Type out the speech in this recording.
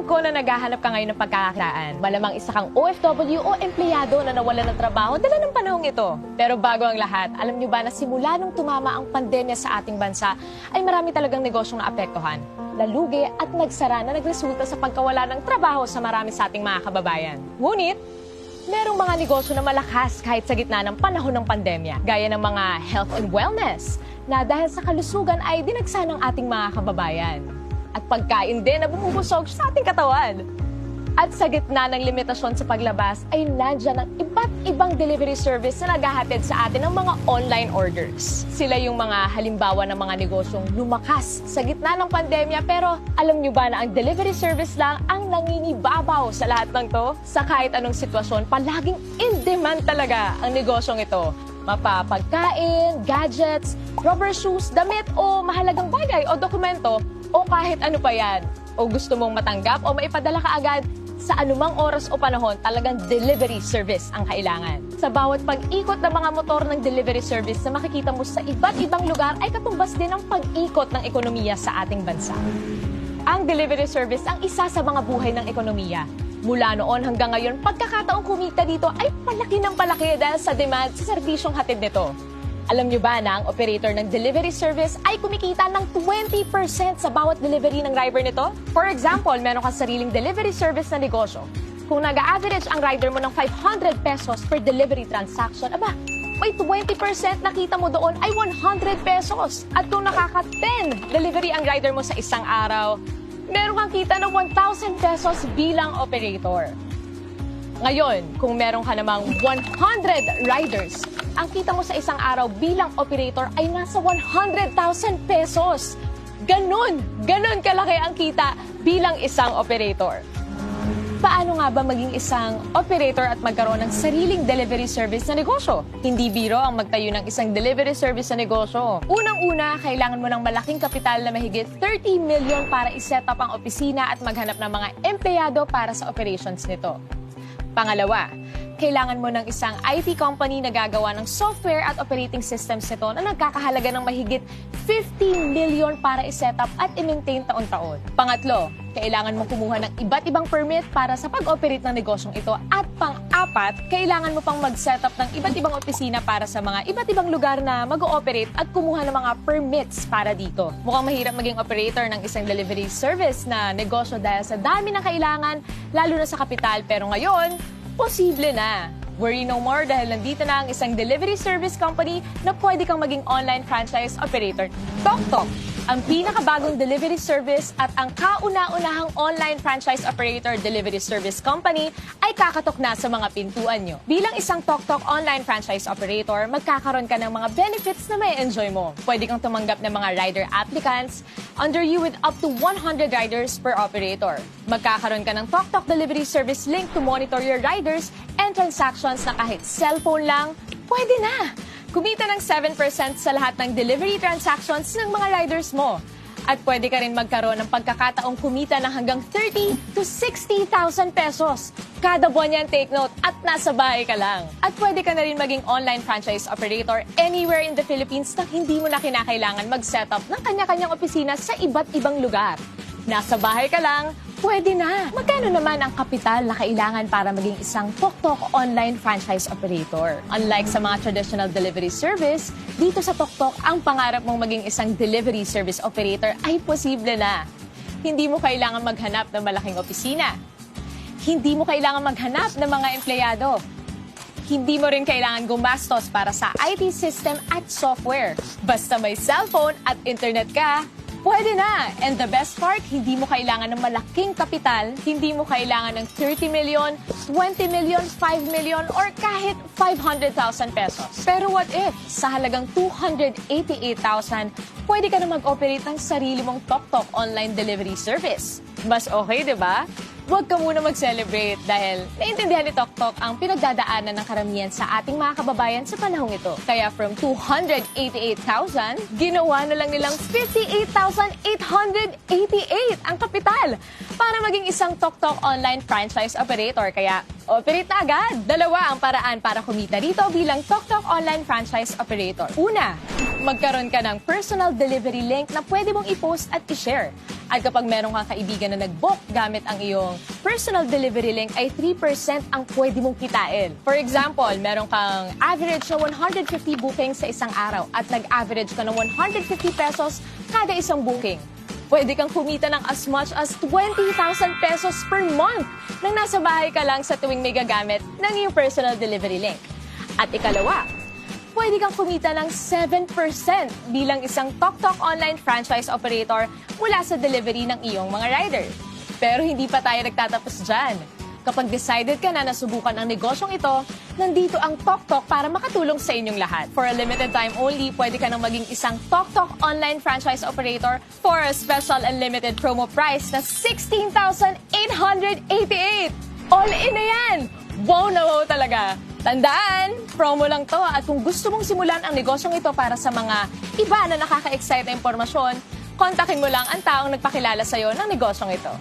ko na naghahanap ka ngayon ng pagkakakitaan. Malamang isa kang OFW o empleyado na nawalan ng trabaho dala ng panahong ito. Pero bago ang lahat, alam niyo ba na simula nung tumama ang pandemya sa ating bansa, ay marami talagang negosyong naapektuhan, nalugi at nagsara na nagresulta sa pagkawala ng trabaho sa marami sa ating mga kababayan. Ngunit, merong mga negosyo na malakas kahit sa gitna ng panahon ng pandemya, gaya ng mga health and wellness, na dahil sa kalusugan ay dinagsa ng ating mga kababayan. At pagkain din na bumubusog sa ating katawan. At sa gitna ng limitasyon sa paglabas ay nandyan ang iba't ibang delivery service na naghahatid sa atin ng mga online orders. Sila yung mga halimbawa ng mga negosyong lumakas sa gitna ng pandemya, pero alam nyo ba na ang delivery service lang ang nangingibabaw sa lahat ng to? Sa kahit anong sitwasyon, palaging in demand talaga ang negosyong ito. Mapapagkain, gadgets, rubber shoes, damit o mahalagang bagay o dokumento o kahit ano pa yan. O gusto mong matanggap o maipadala ka agad, sa anumang oras o panahon, talagang delivery service ang kailangan. Sa bawat pag-ikot ng mga motor ng delivery service na makikita mo sa iba't ibang lugar ay katumbas din ang pag-ikot ng ekonomiya sa ating bansa. Ang delivery service ang isa sa mga buhay ng ekonomiya. Mula noon hanggang ngayon, pagkakataong kumita dito ay palaki ng palaki dahil sa demand sa serbisyong hatid nito. Alam nyo ba na ang operator ng delivery service ay kumikita ng 20% sa bawat delivery ng driver nito? For example, meron kang sariling delivery service na negosyo. Kung nag-average ang rider mo ng 500 pesos per delivery transaction, aba, may 20% na kita mo doon ay 100 pesos. At kung nakaka-10 delivery ang rider mo sa isang araw, meron kang kita ng 1,000 pesos bilang operator. Ngayon, kung meron ka namang 100 riders, ang kita mo sa isang araw bilang operator ay nasa 100,000 pesos. Ganon kalaki ang kita bilang isang operator. Paano nga ba maging isang operator at magkaroon ng sariling delivery service na negosyo? Hindi biro ang magtayo ng isang delivery service na negosyo. Unang-una, kailangan mo ng malaking kapital na mahigit 30 million para iset up ang opisina at maghanap ng mga empleyado para sa operations nito. Pangalawa, kailangan mo ng isang IT company na gagawa ng software at operating systems nito na nagkakahalaga ng mahigit 50 million para i-set up at i-maintain taon-taon. Pangatlo, kailangan mo kumuha ng iba't ibang permit para sa pag-operate ng negosyong ito. At pang-apat, kailangan mo pang mag-set up ng iba't ibang opisina para sa mga iba't ibang lugar na mag-ooperate at kumuha ng mga permits para dito. Mukhang mahirap maging operator ng isang delivery service na negosyo dahil sa dami ng kailangan, lalo na sa kapital. Pero ngayon, posible na. Worry no more dahil nandito na ang isang delivery service company na pwede kang maging online franchise operator. TokTok, ang pinakabagong delivery service at ang kauna-unahang online franchise operator delivery service company ay kakatok na sa mga pintuan nyo. Bilang isang TokTok online franchise operator, magkakaroon ka ng mga benefits na may enjoy mo. Pwede kang tumanggap ng mga rider applicants under you with up to 100 riders per operator. Magkakaroon ka ng TokTok delivery service link to monitor your riders and transactions na kahit cellphone lang, pwede na. Kumita ng 7% sa lahat ng delivery transactions ng mga riders mo. At pwede ka rin magkaroon ng pagkakataong kumita ng hanggang 30 to 60,000 pesos. Kada buwan yan, take note, at nasa bahay ka lang. At pwede ka na rin maging online franchise operator anywhere in the Philippines na hindi mo na kinakailangan mag-set up ng kanya-kanyang opisina sa iba't ibang lugar. Nasa bahay ka lang, pwede na. Magkano naman ang kapital na kailangan para maging isang TokTok online franchise operator? Unlike sa mga traditional delivery service, dito sa TokTok, ang pangarap mong maging isang delivery service operator ay posible na. Hindi mo kailangan maghanap ng malaking opisina. Hindi mo kailangan maghanap ng mga empleyado. Hindi mo rin kailangan gumastos para sa IT system at software. Basta may cellphone at internet ka, pwede na! And the best part, hindi mo kailangan ng malaking kapital, hindi mo kailangan ng 30 million, 20 million, 5 million, or kahit 500,000 pesos. Pero what if, sa halagang 288,000, pwede ka na mag-operate ng sarili mong TokTok online delivery service? Mas okay, di ba? Huwag ka muna mag-celebrate dahil naintindihan ni TokTok ang pinagdadaanan ng karamihan sa ating mga kababayan sa panahong ito. Kaya from 288,000, ginawa na lang nilang 58,888 ang kapital para maging isang TokTok online franchise operator. Kaya, operate na agad! Dalawa ang paraan para kumita dito bilang TokTok online franchise operator. Una, magkaroon ka ng personal delivery link na pwede mong i-post at i-share. At kapag meron kang kaibigan na nag-book gamit ang iyong personal delivery link ay 3% ang pwede mong kitain. For example, meron kang average na 150 bookings sa isang araw at nag-average ka ng 150 pesos kada isang booking. Pwede kang kumita ng as much as 20,000 pesos per month nang nasa bahay ka lang sa tuwing may gagamit ng iyong personal delivery link. At ikalawa, pwede kang kumita ng 7% bilang isang TokTok online franchise operator mula sa delivery ng iyong mga rider. Pero hindi pa tayo nagtatapos dyan. Kapag decided ka na nasubukan ang negosyong ito, nandito ang TokTok para makatulong sa inyong lahat. For a limited time only, pwede ka nang maging isang TokTok online franchise operator for a special and limited promo price na 16,888! All in na yan! Wow na wow talaga! Tandaan, promo lang to at kung gusto mong simulan ang negosyong ito para sa mga iba na nakaka-excite na impormasyon, kontakin mo lang ang taong nagpakilala sa'yo ng negosyong ito.